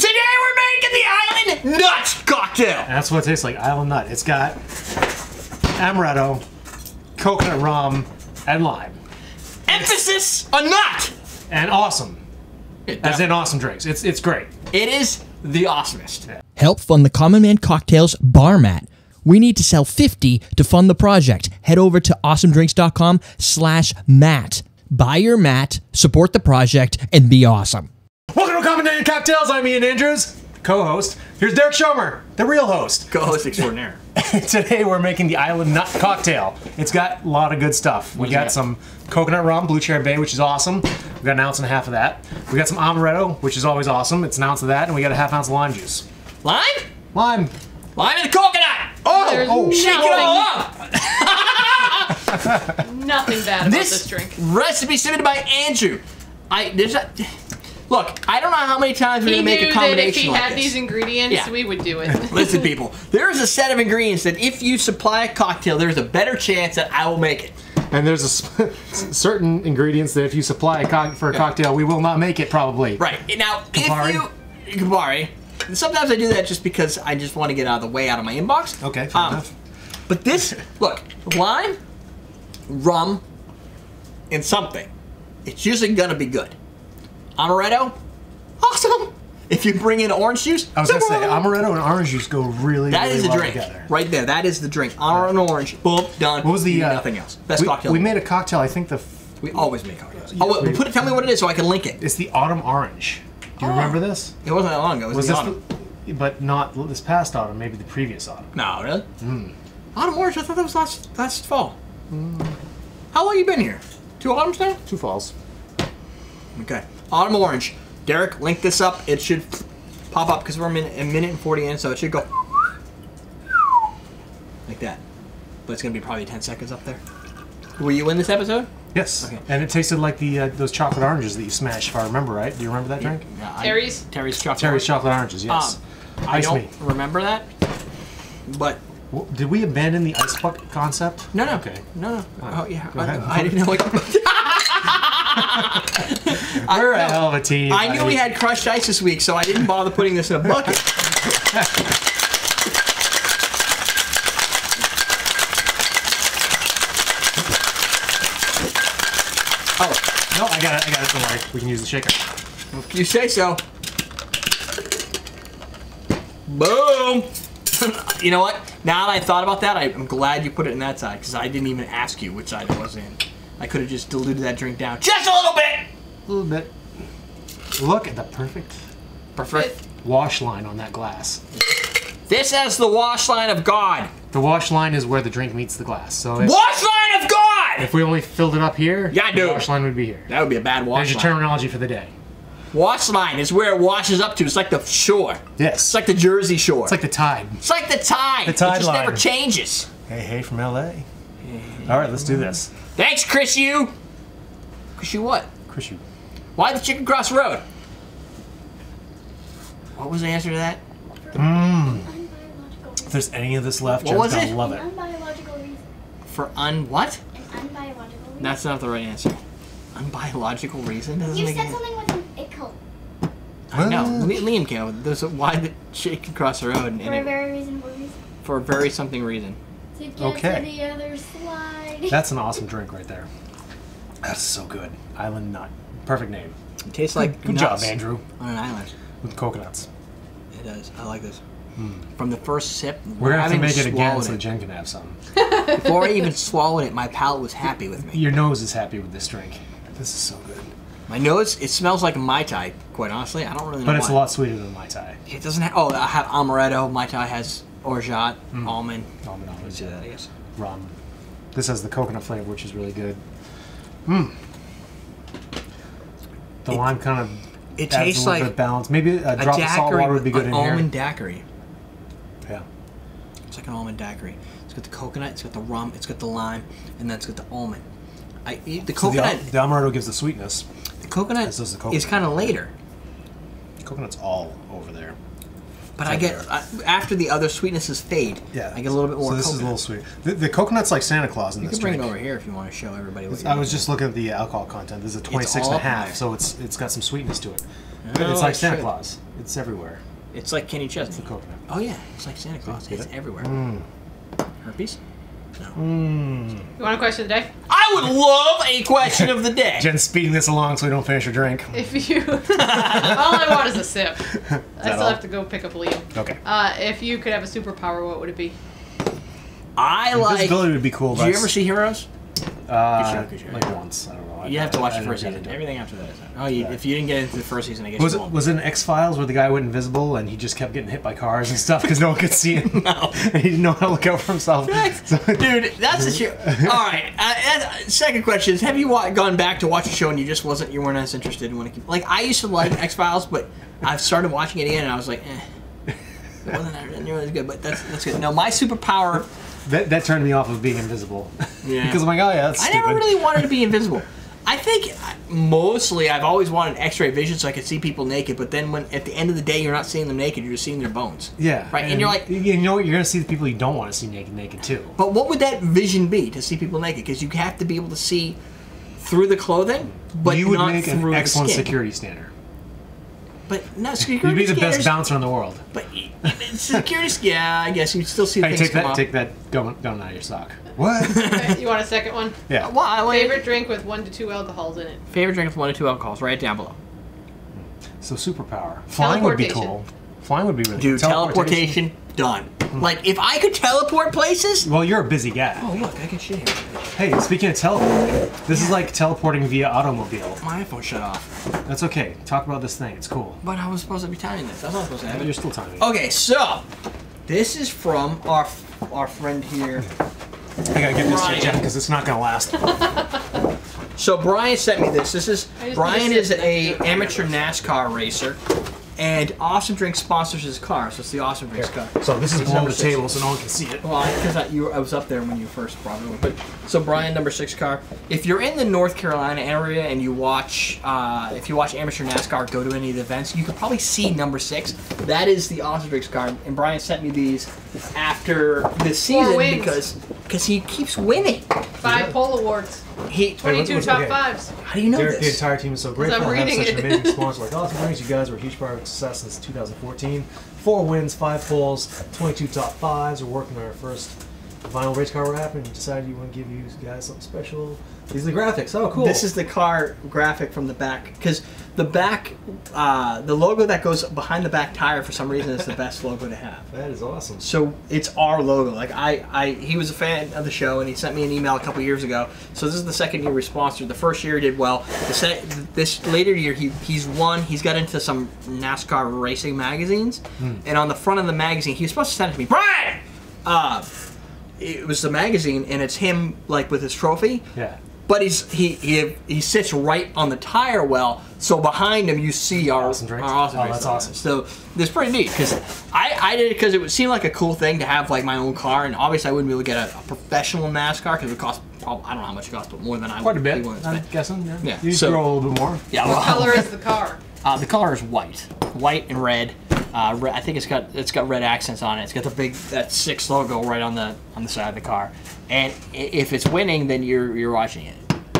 Today we're making the Island Nut cocktail. And that's what it tastes like, Island Nut. It's got amaretto, coconut rum, and lime. Emphasis on nut. And awesome. As in awesome drinks. It's great. It is the awesomest. Yeah. Help fund the Common Man Cocktails bar mat. We need to sell 50 to fund the project. Head over to awesomedrinks.com/mat. Buy your mat, support the project, and be awesome. Welcome to Common Man Cocktails. I'm Ian Andrews, co-host. Here's Derrick Schommer, the real host. Co-host extraordinaire. Today we're making the Island Nut cocktail. It's got a lot of good stuff. We got some coconut rum, Blue Cherry Bay, which is awesome. We got an ounce and a half of that. We got some amaretto, which is always awesome. It's an ounce of that, and we got a half ounce of lime juice. Lime? Lime. Lime and the coconut! Oh! Shake it all up! Nothing bad about this drink. Recipe submitted by Andrew. Look, I don't know how many times we're gonna make a combination like this. If he had these ingredients, we would do it. Listen, people, there's a set of ingredients that if you supply a cocktail, there's a better chance that I will make it. And there's certain ingredients that if you supply for a cocktail, we will not make it probably. Right. Now, Campari. Sometimes I do that just because I just want to get out of the way out of my inbox. Okay, fair enough. But this, look, lime, rum, and something. It's usually gonna be good. Amaretto, awesome. If you bring in orange juice, I was gonna say amaretto and orange juice go really, that really is the well drink together. right there. That is the drink. Amaretto and orange, boom, done. What was the nothing else? Best cocktail. We made a cocktail. I think we always make cocktails. Oh, wait, tell me what it is so I can link it. It's the autumn orange. Do you remember this? It wasn't that long ago. It was the autumn. But not this past autumn. Maybe the previous autumn. No, really? Autumn orange. I thought that was last fall. How long you been here? 2 autumns now? 2 falls. Okay. Autumn orange. Derrick, link this up. It should pop up because we're a minute and 40 in, so it should go like that. But it's gonna be probably 10 seconds up there. Were you in this episode? Yes. Okay. And it tasted like the those chocolate oranges that you smashed, if I remember right. Do you remember that drink? Yeah, Terry's chocolate oranges. Yes. I don't remember that, but. Did we abandon the ice bucket concept? No. Okay. No. Oh yeah. Go ahead. I didn't know what. We're a hell of a team. I knew we had crushed ice this week, so I didn't bother putting this in a bucket. Oh, no, I got it, don't worry. We can use the shaker. If you say so. Boom! You know what? Now that I thought about that, I'm glad you put it in that side, because I didn't even ask you which side it was in. I could have just diluted that drink down just a little bit! A little bit. Look at the perfect wash line on that glass. This is the wash line of God. The wash line is where the drink meets the glass. So wash line of God! If we only filled it up here, the wash line would be here. That would be a bad wash line. There's your terminology for the day. Wash line is where it washes up to. It's like the shore. Yes. It's like the Jersey Shore. It's like the tide. It's like the tide. The tide it just line. never changes. Hey, from LA. All right, let's do this. Thanks, Chris U. Chris U what? Chris U. Why the chicken cross the road? What was the answer to that? If there's any of this left, Jen's gonna love it. An unbiological reason. For what? An unbiological reason. That's not the right answer. Unbiological reason? Doesn't You make said any... something with an ickle. I know. Liam came. There's why the chicken cross the road. For a very reasonable reason. For a very something reason. To get to the other slide. That's an awesome drink right there. That's so good. Island Nut. Perfect name. It tastes like Good job, Andrew. On an island. With coconuts. It does. I like this. From the first sip, we're gonna have to make it again so Jen can have some. Before I even swallowed it, my palate was happy with me. Your nose is happy with this drink. This is so good. My nose, it smells like a Mai Tai, quite honestly. I don't really know But it's why. a lot sweeter than Mai Tai. It doesn't have, I have Amaretto. Mai Tai has orgeat, almond. Almond, Let's do that, I guess. Rum. This has the coconut flavor, which is really good. The lime kind of it adds tastes a little like bit of balance. Maybe a drop of salt water would be good in here. Almond daiquiri. Yeah. It's like an almond daiquiri. It's got the coconut, it's got the rum, it's got the lime, and then it's got the almond. I eat the coconut. The amaretto gives the sweetness. The coconut is kind of later. The coconut's all over there. But I get, after the other sweetnesses fade, yeah, I get a little bit more coconut. So this is a little sweet. The coconut's like Santa Claus in this drink. You can bring it over here if you want to show everybody what I was just looking at the alcohol content. This is a 26 and a half, so it's got some sweetness to it. Oh, it's like it Santa should. Claus. It's everywhere. It's like Kenny It's Chesney. the coconut. Oh yeah, it's like Santa Claus. Get It's it? everywhere. Herpes? No. You want a question of the day? I would love a question of the day. Jen's speeding this along so we don't finish your drink. If you, all I want is a sip. I that still all? have to go pick up Liam. Okay. If you could have a superpower, what would it be? I like. Invisibility would be cool. Did you ever see Heroes? Good show. Like once. I don't know. You have to watch the first I didn't season. get into it. Everything after that is not. Oh, if you didn't get into the first season, I guess Was you it won't. was it an X-Files where the guy went invisible and he just kept getting hit by cars and stuff because no one could see him? No. And he didn't know how to look out for himself. Dude, that's the show. All right. Second question is: have you gone back to watch a show and you weren't as interested in when it came? Like I used to like X-Files, but I've started watching it again and I was like, it wasn't nearly as good. But that's good. No, my superpower. That turned me off of being invisible. Yeah. Because I'm like, oh yeah, that's I stupid. never really wanted to be invisible. I think mostly I've always wanted X-ray vision so I could see people naked. But then when at the end of the day you're not seeing them naked, you're just seeing their bones. Yeah. Right. And you're like, you know what? You're gonna see the people you don't want to see naked too. but what would that vision be to see people naked? Because you have to be able to see through the clothing, but you would not make through an excellent the skin. security standard. But no, security You'd be the best scanners- bouncer in the world. But security, yeah, I guess you'd still see Hey, things come up. take that gun out of your sock. What? Okay, you want a second one? Yeah. Favorite drink with 1 to 2 alcohols in it. Favorite drink with 1 to 2 alcohols. Write it down below. So superpower. Flying would be cool. Flying would be really Dude, cool. teleportation done. Like if I could teleport places. Well, you're a busy guy. Oh look, I can shit here. Hey, speaking of teleport, this is like teleporting via automobile. My iPhone shut off. That's okay. Talk about this thing. It's cool. But I was supposed to be timing this. I was not supposed to have You're it. still timing. Okay, so this is from our friend here. I gotta get this Brian. shit, Jen, because it's not gonna last. So Brian sent me this. Brian need to is sit a next to it. amateur NASCAR racer, and Awesome Drink sponsors his car. So it's the Awesome Drinks car. So this is He's below number the 6. table, so no one can see it. Well, because I was up there when you first brought it over. But so Brian, number 6 car. If you're in the North Carolina area and you watch, if you watch amateur NASCAR, go to any of the events, you could probably see number 6. That is the Awesome Drinks car. And Brian sent me these after the season wins. because he keeps winning. 5 pole awards. 22 what's- top okay. 5s. How do you know The this? entire team is so grateful I'm to have reading such it. an amazing sponsor like Awesome Drinks. You guys were a huge part of success since 2014. 4 wins, 5 poles, 22 top 5s. We're working on our first vinyl race car wrap, and decided you want to give you guys something special. These are the graphics. Oh, cool. This is the car graphic from the back, because the back, the logo that goes behind the back tire for some reason is the best logo to have. That is awesome. So it's our logo. Like he was a fan of the show and he sent me an email a couple years ago. So this is the second year we sponsored. The first year he did well. This later year he's won. He's got into some NASCAR racing magazines, and on the front of the magazine he was supposed to send it to me. Brian, it was the magazine and it's him like with his trophy. Yeah. But he sits right on the tire well, so behind him you see our Awesome Drinks? Awesome Oh, Drinks that's logo. awesome. So it's pretty neat because I did it because it would seem like a cool thing to have like my own car, and obviously I wouldn't be able to get a professional NASCAR because it would cost I don't know how much it costs, but more than I Quite a would bit, be willing to I'm spend. guessing. Yeah. Yeah, You so- grow a little bit more. Yeah, What well, color is the car? the color is white and red. I think it's got red accents on it. It's got the big that 6 logo right on the side of the car, and if it's winning, then you're watching it.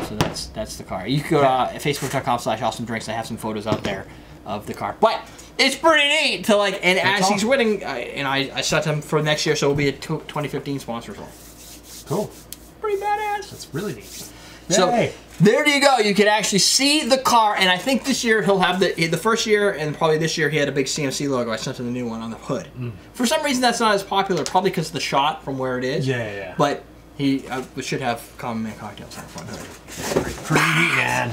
So that's the car. You could go to facebook.com/awesomedrinks. I have some photos out there of the car, but it's pretty neat to like. And as he's winning, and I set him for next year, so it'll be a 2015 sponsor as well. Cool. Pretty badass. That's really neat. So Yay. there you go. You can actually see the car, and I think this year he'll have the first year, and probably this year he had a big CMC logo. I sent him the new one on the hood. For some reason, that's not as popular, probably because of the shot from where it is. Yeah. But he should have Common Man cocktails on the front hood. Pretty neat, man.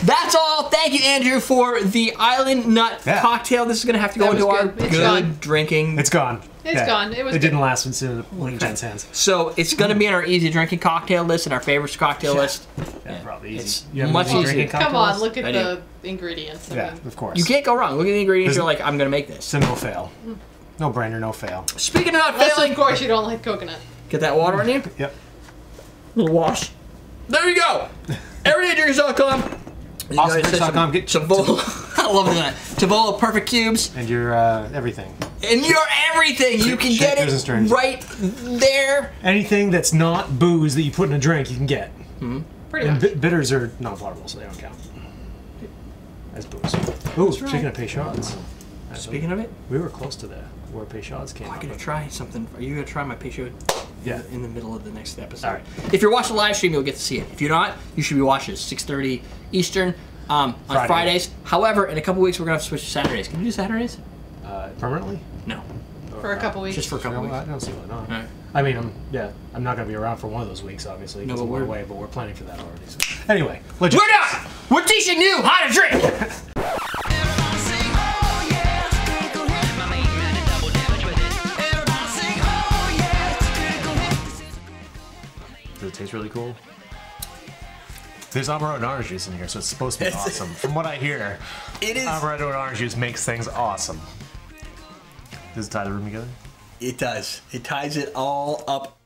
That's all. Thank you, Andrew, for the Island Nut Yeah. cocktail. This is going to have to go That into was our good. It's good gone. drinking. It's gone. It's gone. It was It good. didn't last until it went in Jen's hands. So it's going to be on our easy drinking cocktail list and our favorites cocktail list. Yeah, probably easy. It's You have much any easier. drinking Come on, cocktails? look at I the ingredients. I Yeah, mean, of course. You can't go wrong. Look at the ingredients. There's- You're like, I'm going to make this. So no fail. No brainer, no fail. Speaking of not unless, failing, of course, you don't like coconut. get that water on you. Yep. Little wash. There you go. EverydayDrinkers.com. AwesomeDrinks.com. Get Tavola. I love that. Tavola Perfect Cubes. and your everything. And you're everything. You can get Shakers and it strangers. right there. Anything that's not booze that you put in a drink, you can get. Pretty And much. bitters are non-potable, so they don't count. as booze. Ooh, speaking of Peychaud's. Speaking of it, We were close to that, where Peychaud's came I'm up. gonna try something. Are you gonna try my Peychaud? Yeah. In the middle of the next episode. All right. If you're watching the live stream, you'll get to see it. If you're not, you should be watching it 6:30 Eastern on Fridays. However, in a couple weeks, we're gonna have to switch to Saturdays. Can you do Saturdays? Permanently? No, For a couple weeks. just for a couple I weeks. don't see why not. All right. I mean, I'm not going to be around for one of those weeks, obviously, because No, but we're we're- away, but we're planning for that already. So. Anyway, legit. We're not. We're teaching you how to drink. Does it taste really cool? There's Amaretto and orange juice in here, so it's supposed to be awesome. From what I hear, It is. Amaretto and orange juice makes things awesome. Does it tie the room together? It does. It ties it all up